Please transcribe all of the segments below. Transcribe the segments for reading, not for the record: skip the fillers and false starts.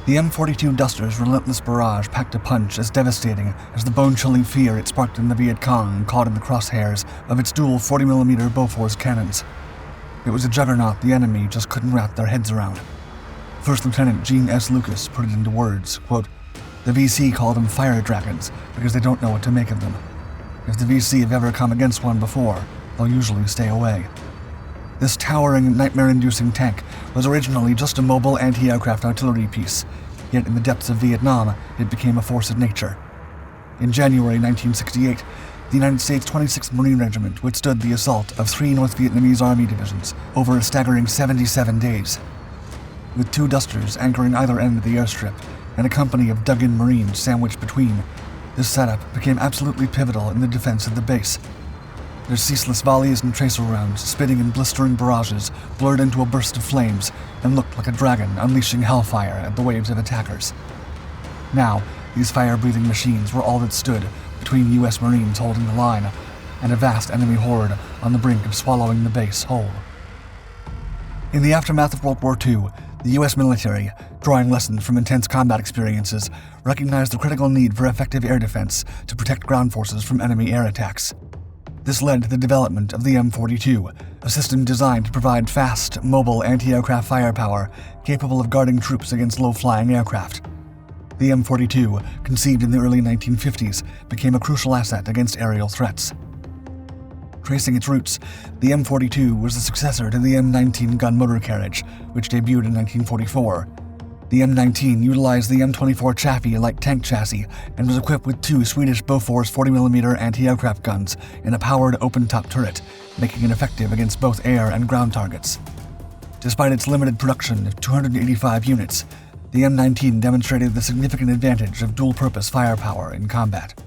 The M42 Duster's relentless barrage packed a punch as devastating as the bone-chilling fear it sparked in the Viet Cong caught in the crosshairs of its dual 40mm Bofors cannons. It was a juggernaut the enemy just couldn't wrap their heads around. First Lieutenant Gene S. Lucas put it into words, quote, "The VC call them fire dragons because they don't know what to make of them. If the VC have ever come against one before, they'll usually stay away." This towering, nightmare-inducing tank was originally just a mobile anti-aircraft artillery piece, yet in the depths of Vietnam, it became a force of nature. In January 1968, the United States 26th Marine Regiment withstood the assault of 3 North Vietnamese Army divisions over a staggering 77 days. With 2 Dusters anchoring either end of the airstrip and a company of dug-in Marines sandwiched between, this setup became absolutely pivotal in the defense of the base. Their ceaseless volleys and tracer rounds, spitting in blistering barrages, blurred into a burst of flames and looked like a dragon unleashing hellfire at the waves of attackers. Now, these fire-breathing machines were all that stood between U.S. Marines holding the line and a vast enemy horde on the brink of swallowing the base whole. In the aftermath of World War II, the U.S. military, drawing lessons from intense combat experiences, recognized the critical need for effective air defense to protect ground forces from enemy air attacks. This led to the development of the M42, a system designed to provide fast, mobile anti-aircraft firepower capable of guarding troops against low-flying aircraft. The M42, conceived in the early 1950s, became a crucial asset against aerial threats. Tracing its roots, the M42 was the successor to the M19 gun motor carriage, which debuted in 1944. The M19 utilized the M24 Chaffee light tank chassis and was equipped with 2 Swedish Bofors 40mm anti-aircraft guns in a powered open-top turret, making it effective against both air and ground targets. Despite its limited production of 285 units, the M19 demonstrated the significant advantage of dual-purpose firepower in combat.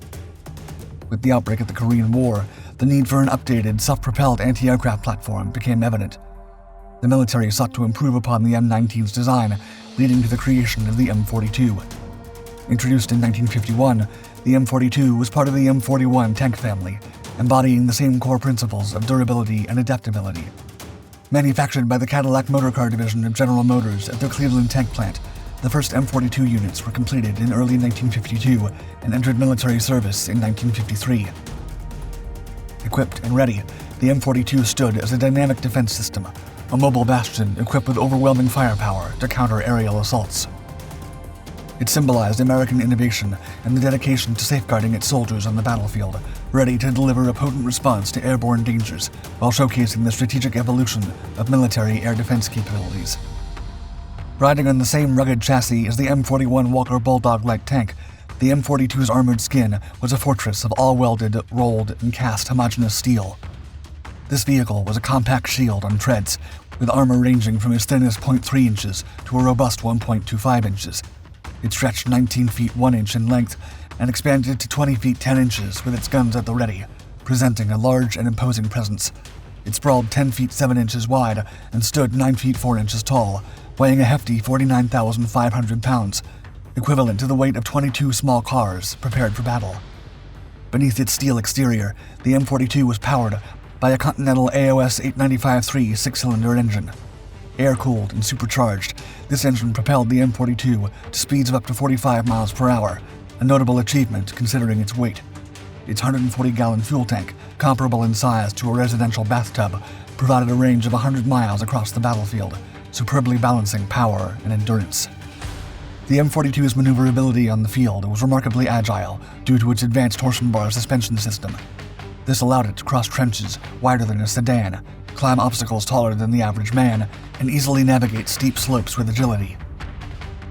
With the outbreak of the Korean War, the need for an updated, self-propelled anti-aircraft platform became evident. The military sought to improve upon the M19's design, leading to the creation of the M42. Introduced in 1951, the M42 was part of the M41 tank family, embodying the same core principles of durability and adaptability. Manufactured by the Cadillac Motor Car Division of General Motors at their Cleveland tank plant, the first M42 units were completed in early 1952 and entered military service in 1953. Equipped and ready, the M42 stood as a dynamic defense system, a mobile bastion equipped with overwhelming firepower to counter aerial assaults. It symbolized American innovation and the dedication to safeguarding its soldiers on the battlefield, ready to deliver a potent response to airborne dangers while showcasing the strategic evolution of military air defense capabilities. Riding on the same rugged chassis as the M41 Walker Bulldog light tank, the M42's armored skin was a fortress of all-welded, rolled, and cast homogeneous steel. This vehicle was a compact shield on treads, with armor ranging from as thin as 0.3 inches to a robust 1.25 inches. It stretched 19 feet 1 inch in length and expanded to 20 feet 10 inches with its guns at the ready, presenting a large and imposing presence. It sprawled 10 feet 7 inches wide and stood 9 feet 4 inches tall, weighing a hefty 49,500 pounds, equivalent to the weight of 22 small cars prepared for battle. Beneath its steel exterior, the M42 was powered by a Continental AOS 895-3 6-cylinder engine. Air-cooled and supercharged, this engine propelled the M42 to speeds of up to 45 miles per hour, a notable achievement considering its weight. Its 140-gallon fuel tank, comparable in size to a residential bathtub, provided a range of 100 miles across the battlefield, superbly balancing power and endurance. The M42's maneuverability on the field was remarkably agile due to its advanced torsion bar suspension system. This allowed it to cross trenches wider than a sedan, climb obstacles taller than the average man, and easily navigate steep slopes with agility.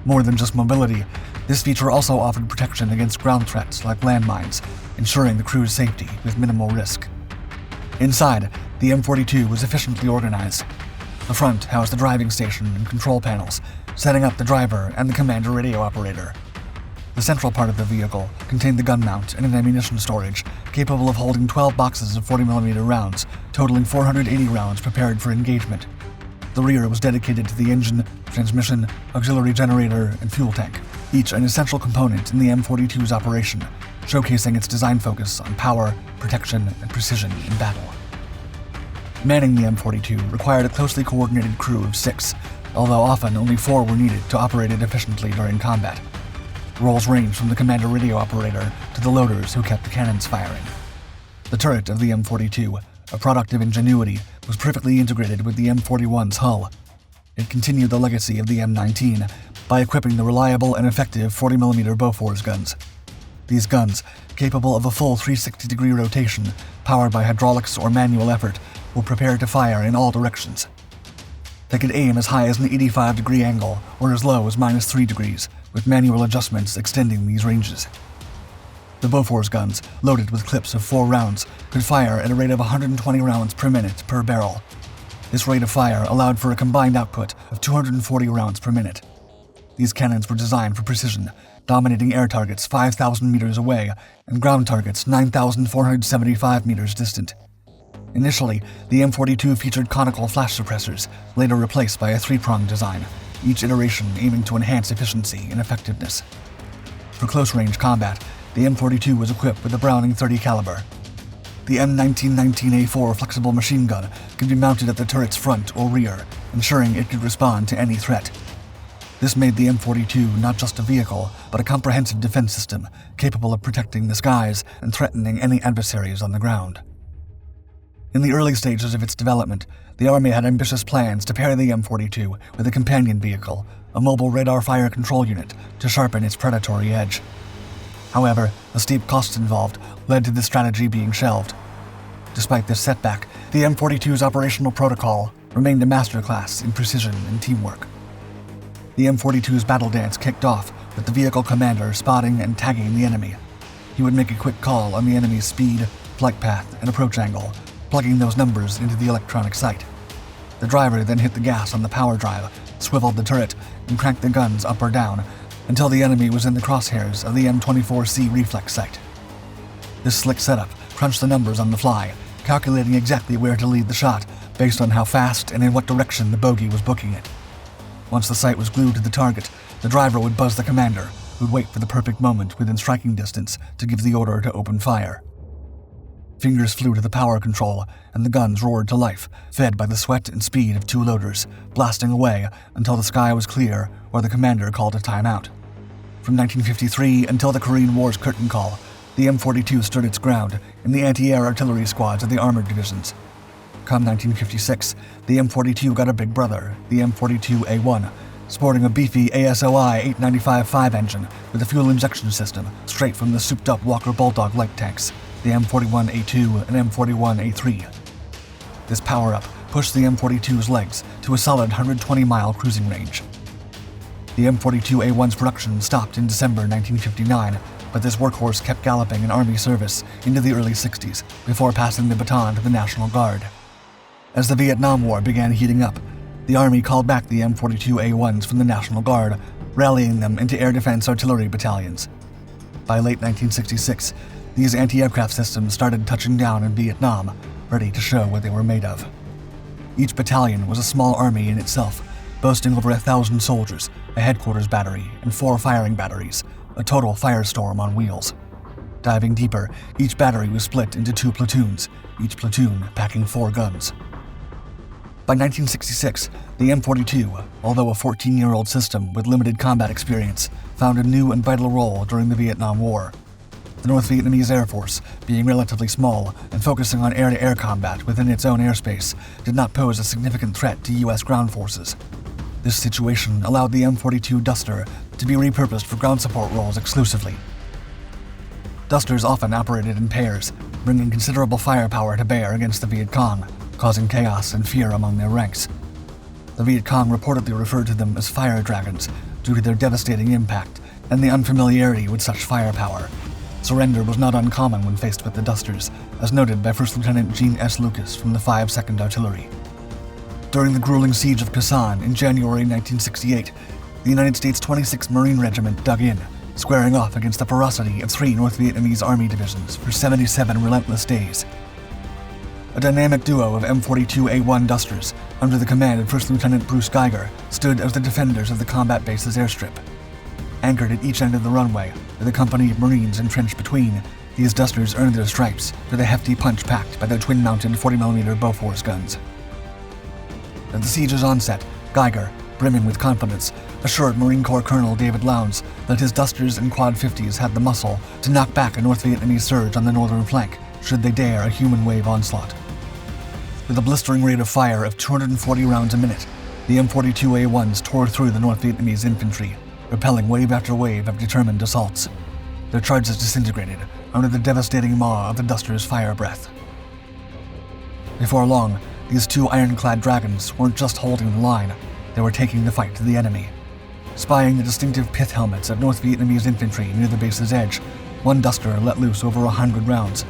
More than just mobility, this feature also offered protection against ground threats like landmines, ensuring the crew's safety with minimal risk. Inside, the M42 was efficiently organized. The front housed the driving station and control panels, setting up the driver and the commander radio operator. The central part of the vehicle contained the gun mount and an ammunition storage, capable of holding 12 boxes of 40mm rounds, totaling 480 rounds prepared for engagement. The rear was dedicated to the engine, transmission, auxiliary generator, and fuel tank, each an essential component in the M42's operation, showcasing its design focus on power, protection, and precision in battle. Manning the M42 required a closely coordinated crew of 6, although often only 4 were needed to operate it efficiently during combat. Roles ranged from the commander radio operator to the loaders who kept the cannons firing. The turret of the M42, a product of ingenuity, was perfectly integrated with the M41's hull. It continued the legacy of the M19 by equipping the reliable and effective 40mm Bofors guns. These guns, capable of a full 360-degree rotation, powered by hydraulics or manual effort, were prepared to fire in all directions. They could aim as high as an 85-degree angle or as low as -3 degrees, with manual adjustments extending these ranges. The Bofors guns, loaded with clips of 4 rounds, could fire at a rate of 120 rounds per minute per barrel. This rate of fire allowed for a combined output of 240 rounds per minute. These cannons were designed for precision, dominating air targets 5,000 meters away and ground targets 9,475 meters distant. Initially, the M42 featured conical flash suppressors, later replaced by a 3-pronged design, each iteration aiming to enhance efficiency and effectiveness. For close-range combat, the M42 was equipped with a Browning .30 caliber. The M1919A4 flexible machine gun could be mounted at the turret's front or rear, ensuring it could respond to any threat. This made the M42 not just a vehicle, but a comprehensive defense system capable of protecting the skies and threatening any adversaries on the ground. In the early stages of its development, the Army had ambitious plans to pair the M42 with a companion vehicle, a mobile radar fire control unit, to sharpen its predatory edge. However, the steep costs involved led to this strategy being shelved. Despite this setback, the M42's operational protocol remained a masterclass in precision and teamwork. The M42's battle dance kicked off with the vehicle commander spotting and tagging the enemy. He would make a quick call on the enemy's speed, flight path, and approach angle, plugging those numbers into the electronic sight. The driver then hit the gas on the power drive, swiveled the turret, and cranked the guns up or down until the enemy was in the crosshairs of the M24C reflex sight. This slick setup crunched the numbers on the fly, calculating exactly where to lead the shot based on how fast and in what direction the bogey was booking it. Once the sight was glued to the target, the driver would buzz the commander, who'd wait for the perfect moment within striking distance to give the order to open fire. Fingers flew to the power control, and the guns roared to life, fed by the sweat and speed of 2 loaders, blasting away until the sky was clear or the commander called a timeout. From 1953 until the Korean War's curtain call, the M42 stood its ground in the anti-air artillery squads of the armored divisions. Come 1956, the M42 got a big brother, the M42A1, sporting a beefy ASOI 895-5 engine with a fuel injection system straight from the souped-up Walker Bulldog light tanks, the M41A2 and M41A3. This power-up pushed the M42's legs to a solid 120-mile cruising range. The M42A1's production stopped in December 1959, but this workhorse kept galloping in Army service into the early 60s before passing the baton to the National Guard. As the Vietnam War began heating up, the Army called back the M42A1s from the National Guard, rallying them into air defense artillery battalions. By late 1966, these anti-aircraft systems started touching down in Vietnam, ready to show what they were made of. Each battalion was a small army in itself, boasting over 1,000 soldiers, a headquarters battery, and 4 firing batteries, a total firestorm on wheels. Diving deeper, each battery was split into 2 platoons, each platoon packing 4 guns. By 1966, the M42, although a 14-year-old system with limited combat experience, found a new and vital role during the Vietnam War. The North Vietnamese Air Force, being relatively small and focusing on air-to-air combat within its own airspace, did not pose a significant threat to U.S. ground forces. This situation allowed the M42 Duster to be repurposed for ground support roles exclusively. Dusters often operated in pairs, bringing considerable firepower to bear against the Viet Cong, causing chaos and fear among their ranks. The Viet Cong reportedly referred to them as fire dragons due to their devastating impact and the unfamiliarity with such firepower. Surrender was not uncommon when faced with the Dusters, as noted by First Lieutenant Gene S. Lucas from the 5th Artillery. During the grueling siege of Khasan in January 1968, the United States 26th Marine Regiment dug in, squaring off against the ferocity of 3 North Vietnamese Army divisions for 77 relentless days. A dynamic duo of M42A1 Dusters, under the command of First Lieutenant Bruce Geiger, stood as the defenders of the combat base's airstrip. Anchored at each end of the runway, with a company of Marines entrenched between, these Dusters earned their stripes for the hefty punch packed by their twin-mounted 40mm Bofors guns. At the siege's onset, Geiger, brimming with confidence, assured Marine Corps Colonel David Lowndes that his Dusters and Quad 50s had the muscle to knock back a North Vietnamese surge on the northern flank, should they dare a human wave onslaught. With a blistering rate of fire of 240 rounds a minute, the M42A1s tore through the North Vietnamese infantry, repelling wave after wave of determined assaults. Their charges disintegrated under the devastating maw of the Dusters' fire breath. Before long, these two ironclad dragons weren't just holding the line, they were taking the fight to the enemy. Spying the distinctive pith helmets of North Vietnamese infantry near the base's edge, one Duster let loose over 100 rounds.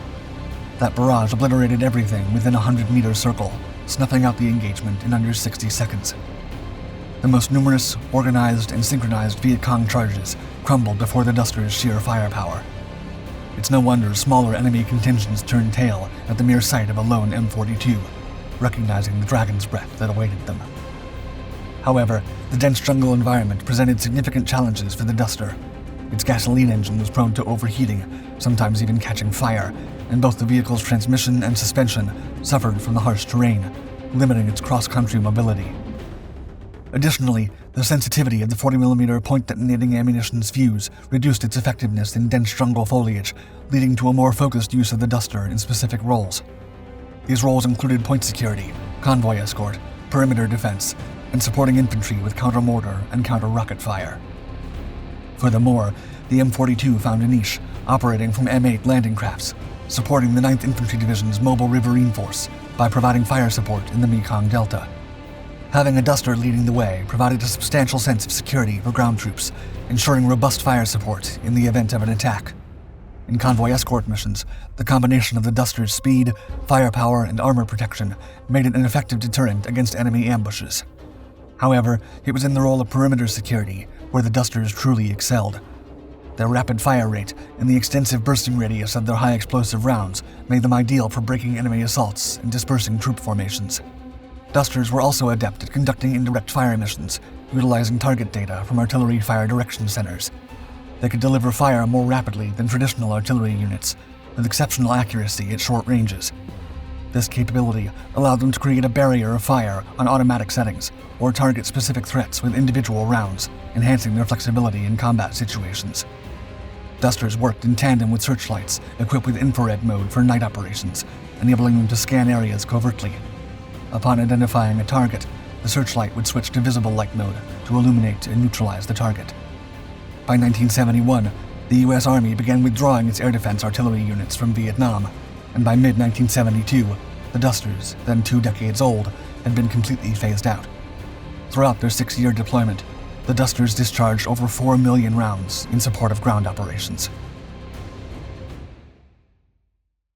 That barrage obliterated everything within a 100-meter circle, snuffing out the engagement in under 60 seconds. The most numerous, organized, and synchronized Viet Cong charges crumbled before the Dusters' sheer firepower. It's no wonder smaller enemy contingents turned tail at the mere sight of a lone M42, recognizing the dragon's breath that awaited them. However, the dense jungle environment presented significant challenges for the Duster. Its gasoline engine was prone to overheating, sometimes even catching fire, and both the vehicle's transmission and suspension suffered from the harsh terrain, limiting its cross-country mobility. Additionally, the sensitivity of the 40mm point-detonating ammunition's fuse reduced its effectiveness in dense jungle foliage, leading to a more focused use of the Duster in specific roles. These roles included point security, convoy escort, perimeter defense, and supporting infantry with counter-mortar and counter-rocket fire. Furthermore, the M42 found a niche, operating from M8 landing crafts, supporting the 9th Infantry Division's mobile riverine force by providing fire support in the Mekong Delta. Having a Duster leading the way provided a substantial sense of security for ground troops, ensuring robust fire support in the event of an attack. In convoy escort missions, the combination of the Duster's speed, firepower, and armor protection made it an effective deterrent against enemy ambushes. However, it was in the role of perimeter security where the Dusters truly excelled. Their rapid fire rate and the extensive bursting radius of their high explosive rounds made them ideal for breaking enemy assaults and dispersing troop formations. Dusters were also adept at conducting indirect fire missions, utilizing target data from artillery fire direction centers. They could deliver fire more rapidly than traditional artillery units, with exceptional accuracy at short ranges. This capability allowed them to create a barrier of fire on automatic settings, or target specific threats with individual rounds, enhancing their flexibility in combat situations. Dusters worked in tandem with searchlights equipped with infrared mode for night operations, enabling them to scan areas covertly. Upon identifying a target, the searchlight would switch to visible light mode to illuminate and neutralize the target. By 1971, the U.S. Army began withdrawing its air defense artillery units from Vietnam, and by mid-1972, the Dusters, then 2 decades old, had been completely phased out. Throughout their 6-year deployment, the Dusters discharged over 4 million rounds in support of ground operations.